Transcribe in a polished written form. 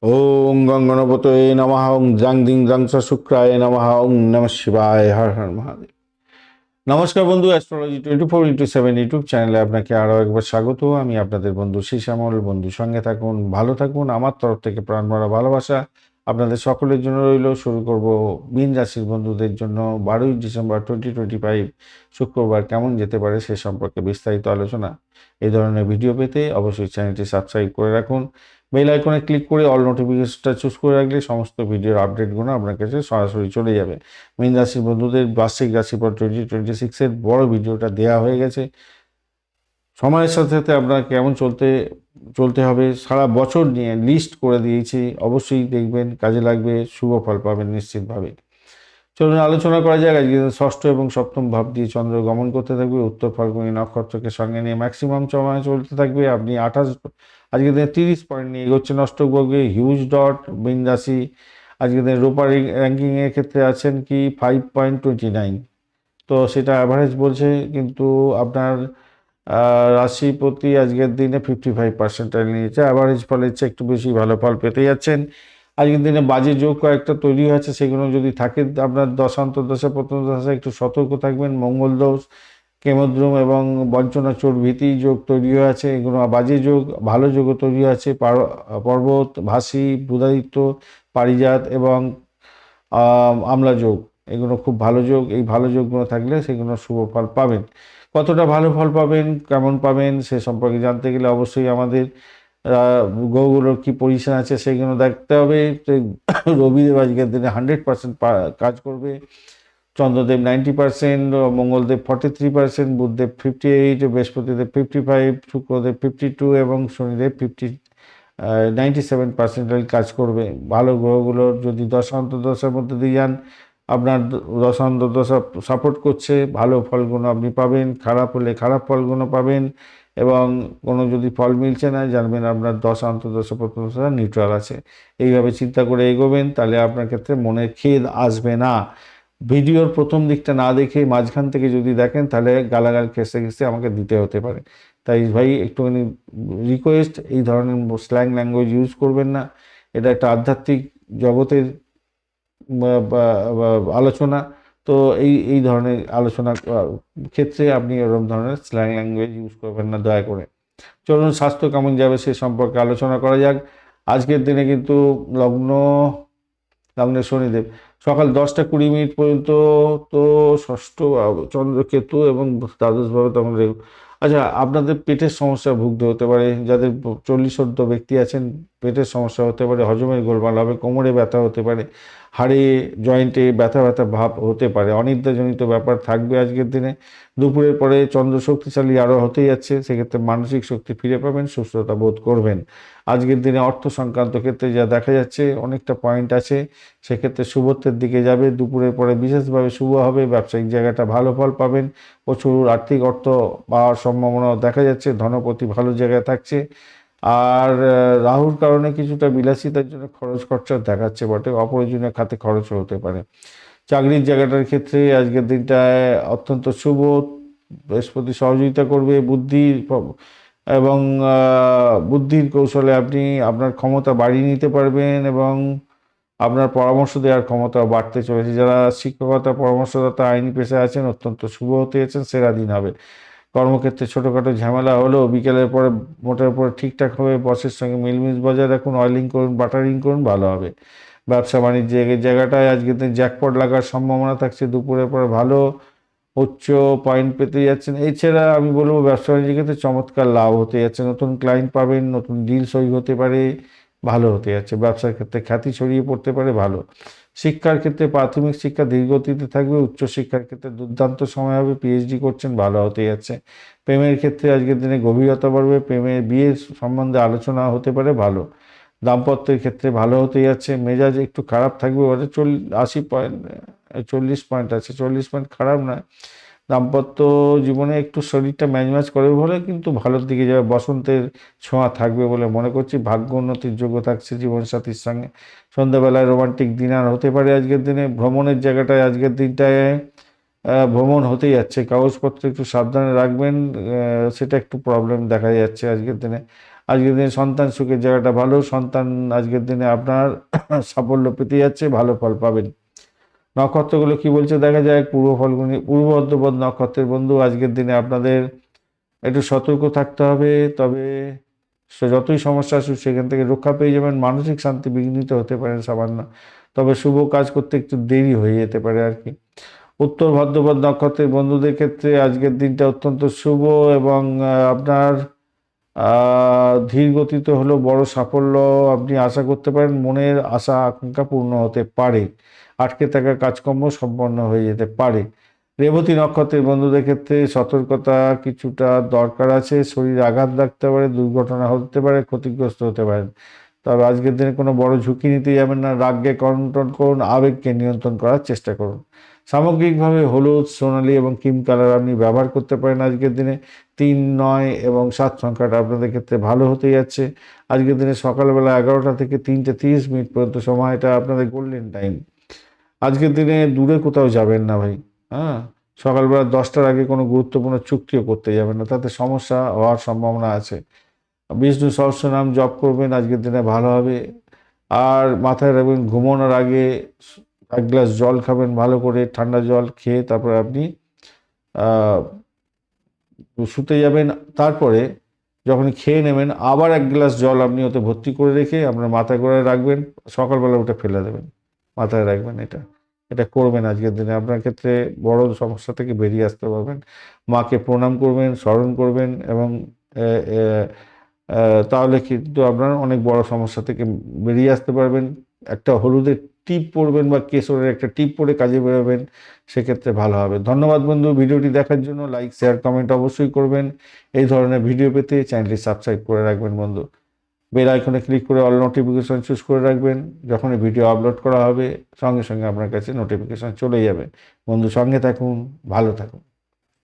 ওং গং গণপতয়ে নমঃ ওং জাং দিং জাং চ শুক্রায় নমঃ ওং নমঃ শিবায় হর হর মহাদেব। নমস্কার বন্ধু, অ্যাস্ট্রোলজি 24x7 ইউটিউব চ্যানেলে আপনাকে আরও একবার স্বাগত। আমি আপনাদের বন্ধু শ্যামল। বন্ধু সঙ্গে থাকুন, ভালো থাকুন। আমার তরফ থেকে প্রাণ ভরা ভালোবাসা আপনাদের সকলের জন্য রইল। শুরু করব মীন রাশির বন্ধুদের জন্য 12ই ডিসেম্বর 2025 শুক্রবার কেমন যেতে পারে সে সম্পর্কে বিস্তারিত আলোচনা। এই ধরনের ভিডিও পেতে অবশ্যই চ্যানেলটি সাবস্ক্রাইব করে রাখুন। বেল আইকনে ক্লিক করে অল নোটিফিকেশনটা চুজ করে রাখলে সমস্ত ভিডিওর আপডেটগুলো আপনার কাছে সরাসরি চলে যাবে। মীন রাশির বন্ধুদের বার্ষিক রাশিফল 2026-এর বড় ভিডিওটা দেওয়া হয়ে গেছে। সময়ের সাথে সাথে আপনার কেমন চলতে হবে সারা বছর নিয়ে লিস্ট করে দিয়েছি, অবশ্যই দেখবেন, কাজে লাগবে, শুভ ফল পাবেন নিশ্চিতভাবে। চলুন আলোচনা করা যাক। আজকে ষষ্ঠ এবং সপ্তম ভাব দিয়ে চন্দ্র গমন করতে থাকবে। উত্তর ফাল্গুনী নক্ষত্রকে সঙ্গে নিয়ে ম্যাক্সিমাম সময় চলতে থাকবে। আপনি আজকে দিনে 30 পয়েন্ট নিয়ে এগোচ্ছেন অষ্টগ্রহে। হিউজ ডট মীন রাশি আজকে দিনে রোপার র্যাঙ্কিংয়ের ক্ষেত্রে আছেন কি 5.29, তো সেটা অ্যাভারেজ বলছে, কিন্তু আপনার রাশিপতি আজকের দিনে 55% নিয়েছে। অ্যাভারেজ ফলের চেয়ে একটু বেশি ভালো ফল পেতে যাচ্ছেন। আজকের দিনে বাজে যোগ কয়েকটা তৈরি হয়েছে, সেগুলো যদি থাকে আপনার দশান্তর্দশা প্রথমদশা একটু সতর্ক থাকবেন। মঙ্গল দোষ, কেমদ্রুম এবং বঞ্চনা চোর ভীতি যোগ তৈরি হয়েছে, এগুলো বাজে যোগ। ভালো যোগও তৈরি আছে, পর্বত, ভাসি, বুধাদিত্য, পারিজাত এবং আমলা যোগ, এগুলো খুব ভালো যোগ। এই ভালো যোগগুলো থাকলে সেগুলো শুভ ফল পাবেন। কতটা ভালো ফল পাবেন, কেমন পাবেন সে সম্পর্কে জানতে গেলে অবশ্যই আমাদের গ্রহগুলোর কী পজিশন আছে সেগুলো দেখতে হবে। তো রবিদেব আজকের দিনে 100% কাজ করবে। চন্দ্রদেব 90%, মঙ্গলদেব 43%, বুধদেব 58, বৃহস্পতিদেব 55, শুক্রদেব 52 এবং শনিদেব 97% কাজ করবে। ভালো গ্রহগুলোর যদি দশা অন্তর্দশার মধ্যে দিয়ে যান, আপনার দশা অন্তর্দশা সাপোর্ট করছে, ভালো ফলগুলো আপনি পাবেন। খারাপ হলে খারাপ ফলগুলো পাবেন। এবং কোনো যদি ফল মিলছে না, জানবেন আপনার দশা অন্তর্দশা প্রত্যদশা নিউট্রাল আছে। এইভাবে চিন্তা করে এগোবেন, তাহলে আপনার ক্ষেত্রে মনের খেদ আসবে না। ভিডিওর প্রথম দিকটা না দেখে মাঝখান থেকে যদি দেখেন, তাহলে গালাগাল খেসে খেসে আমাকে দিতে হতে পারে। তাই ভাই একটুখানি রিকোয়েস্ট, এই ধরনের স্ল্যাং ল্যাঙ্গুয়েজ ইউজ করবেন না। এটা একটা আধ্যাত্মিক জগতের আলোচনা। তো এই ধরনের আলোচনা ক্ষেত্রে আপনি এরকম ধরনের স্ল্যাং ল্যাঙ্গুয়েজ ইউজ করবেন না দয়া করে। চলুন স্বাস্থ্য কেমন যাবে সে সম্পর্কে আলোচনা করা যাক। আজকের দিনে কিন্তু লগ্নে শনিদেব সকাল 10টা 20 মিনিট পর্যন্ত, তো ষষ্ঠ চন্দ্রকেতু এবং দ্বাদশভাবে তখন আচ্ছা, আপনাদের পেটের সমস্যা ভুগতে হতে পারে। যাদের 40 ব্যক্তি আছেন, পেটের সমস্যা হতে পারে, হজমের গোলমাল হবে, কোমরে ব্যথা হতে পারে, হাড়ে জয়েন্টে ব্যথা ব্যথা ভাব হতে পারে, অনিদ্রাজনিত ব্যাপার থাকবে আজকের দিনে। দুপুরের পরে চন্দ্র শক্তিশালী আরও হতে যাচ্ছে, সেক্ষেত্রে মানসিক শক্তি ফিরে পাবেন, সুস্থতা বোধ করবেন। আজকের দিনে অর্থ সংক্রান্ত ক্ষেত্রে যা দেখা যাচ্ছে অনেকটা পয়েন্ট আছে, সেক্ষেত্রে শুভত্বের দিকে যাবে। দুপুরের পরে বিশেষভাবে শুভ হবে, ব্যবসায়িক জায়গাটা ভালো ফল পাবেন, প্রচুর আর্থিক অর্থ পাওয়ার সম্ভাবনা দেখা যাচ্ছে, ধনপতি ভালো জায়গায় থাকছে। আর রাহুর কারণে কিছুটা বিলাসিতার জন্য খরচ খরচা দেখাচ্ছে বটে, অপ্রয়োজনীয় খাতে খরচও হতে পারে। চাকরির জায়গাটার ক্ষেত্রে আজকের দিনটায় অত্যন্ত শুভ। বৃহস্পতি সহযোগিতা করবে এবং বুদ্ধির কৌশলে আপনি আপনার ক্ষমতা বাড়িয়ে নিতে পারবেন এবং আপনার পরামর্শ দেওয়ার ক্ষমতা বাড়তে চলেছে। যারা শিক্ষকতা, পরামর্শদাতা, আইনি পেশায় আছেন, অত্যন্ত শুভ হতে যাচ্ছেন, সেরা দিন হবে। কর্মক্ষেত্রে ছোটোখাটো ঝামেলা হলেও বিকেলের পরে মোটের উপরে ঠিকঠাক হবে। বসের সঙ্গে মিলমিশ বজায় রাখুন, অয়েলিং করুন, বাটারিং করুন, ভালো হবে। ব্যবসা বাণিজ্যের জায়গাটায় আজকে জ্যাকপট লাগার সম্ভাবনা থাকছে। দুপুরের পরে ভালো উচ্চ পয়েন্ট পেতে যাচ্ছেন। এছাড়া আমি বলবো ব্যবসা বাণিজ্যের ক্ষেত্রে চমৎকার লাভ হতে যাচ্ছে, নতুন ক্লায়েন্ট পাবেন, নতুন ডিল সই হতে পারে, ভালো হতে যাচ্ছে। ব্যবসার ক্ষেত্রে খ্যাতি ছড়িয়ে পড়তে পারে, ভালো। শিক্ষার ক্ষেত্রে প্রাথমিক শিক্ষা ধীরগতিতে থাকবে, উচ্চশিক্ষার ক্ষেত্রে দুর্দান্ত সময় হবে, পিএইচডি করছেন, ভালো হতে যাচ্ছে। প্রেমের ক্ষেত্রে আজকের দিনে গভীরতা বাড়বে, বিয়ের সম্বন্ধে আলোচনা হতে পারে, ভালো। দাম্পত্যের ক্ষেত্রে ভালো হতে যাচ্ছে। মেজাজ একটু খারাপ থাকবে, 80 পয়েন্ট, 40 পয়েন্ট আছে, 40 পয়েন্ট খারাপ নয়। দাম্পত্য জীবনে একটু শরীরটা ম্যাজম্যাজ করে বলে, কিন্তু ভালোর দিকে যাবে। বসন্তের ছোঁয়া থাকবে বলে মনে করছি, ভাগ্য উন্নতির যোগ্য থাকছে জীবনসাথীর সঙ্গে। সন্ধ্যাবেলায় রোমান্টিক ডিনার হতে পারে আজকের দিনে। ভ্রমণের জায়গাটায় আজকের দিনটায় ভ্রমণ হতে যাচ্ছে, কাগজপত্র একটু সাবধানে রাখবেন, সেটা একটু প্রবলেম দেখা যাচ্ছে আজকের দিনে। আজকের দিনে সন্তান সুখের জায়গাটা ভালো, সন্তান আজকের দিনে আপনার সাফল্য পেতে যাচ্ছে, ভালো ফল পাবেন। নক্ষত্রগুলো কি বলছে দেখা যায়, পূর্ব ফাল্গুনী পূর্ব ভাদ্রপদ নক্ষত্রের বন্ধু আজকের দিনে আপনাদের একটু সতর্ক থাকতে হবে। তবে যতই সমস্যা আসুক সেখান থেকে রক্ষা পেয়ে যাবেন, মানসিক শান্তি বিঘ্নিত হতে পারেন সামান্য, তবে শুভ কাজ করতে একটু দেরি হয়ে যেতে পারে আর কি। উত্তর ভাদ্রপদ নক্ষত্রের বন্ধুদের ক্ষেত্রে আজকের দিনটা অত্যন্ত শুভ এবং আপনার ধীর গতিতে হলেও বড় সাফল্য আপনি আশা করতে পারেন, মনের আশা আকাঙ্ক্ষা পূর্ণ হতে পারে, আটকে থাকা কাজকর্ম সম্পন্ন হয়ে যেতে পারে। রেবতী নক্ষত্রের বন্ধুদের ক্ষেত্রে সতর্কতা কিছুটা দরকার আছে, শরীরে আঘাত লাগতে পারে, দুর্ঘটনা হতে পারে, ক্ষতিগ্রস্ত হতে পারেন। তবে আজকের দিনে কোনো বড় ঝুঁকি নিতে যাবেন না, রাগকে কন্ট্রোল করুন, আবেগকে নিয়ন্ত্রণ করার চেষ্টা করুন। সামগ্রিকভাবে হলুদ, সোনালী এবং ক্রিম কালার আপনি ব্যবহার করতে পারেন আজকের দিনে। 3, 9 এবং 7 সংখ্যাটা আপনাদের ক্ষেত্রে ভালো হতে যাচ্ছে। আজকের দিনে সকালবেলা 11টা থেকে 3:30 পর্যন্ত সময়টা আপনাদের গোল্ডেন টাইম। আজকের দিনে দূরে কোথাও যাবেন না ভাই, হ্যাঁ। সকালবেলা 10টার আগে কোনো গুরুত্বপূর্ণ চুক্তিও করতে যাবেন না, তাতে সমস্যা হওয়ার সম্ভাবনা আছে। বিষ্ণু সহস্রনাম জপ করবেন, আজকের দিনে ভালো হবে। আর মাথায় রাখবেন, ঘুমানোর আগে 1 গ্লাস জল খাবেন ভালো করে, ঠান্ডা জল খেয়ে তারপরে আপনি শুতে যাবেন। তারপরে যখন খেয়ে নেবেন আবার 1 গ্লাস জল আপনি ওতে ভর্তি করে রেখে আপনার মাথায় করে রাখবেন, সকালবেলা ওটা ফেলে দেবেন, মাথায় রাখবেন। এটা এটা করবেন আজকের দিনে, আপনার ক্ষেত্রে বড় সমস্যা থেকে বেরিয়ে আসতে পারবেন। মাকে প্রণাম করবেন, স্মরণ করবেন এবং তাহলে কিন্তু আপনার অনেক বড় সমস্যা থেকে বেরিয়ে আসতে পারবেন। একটা হলুদের টিপ পরবেন বা কেশরের একটা টিপ পরে কাজে বেরোবেন, সেক্ষেত্রে ভালো হবে। ধন্যবাদ বন্ধু ভিডিওটি দেখার জন্য। লাইক, শেয়ার, কমেন্ট অবশ্যই করবেন। এই ধরনের ভিডিও পেতে চ্যানেলটি সাবস্ক্রাইব করে রাখবেন বন্ধু। বেল আইকনে ক্লিক করে অল নোটিফিকেশন চুজ করে রাখবেন, যখনই ভিডিও আপলোড করা হবে সঙ্গে সঙ্গে আপনার কাছে নোটিফিকেশন চলে যাবে। বন্ধু সঙ্গে থাকুন, ভালো থাকুন।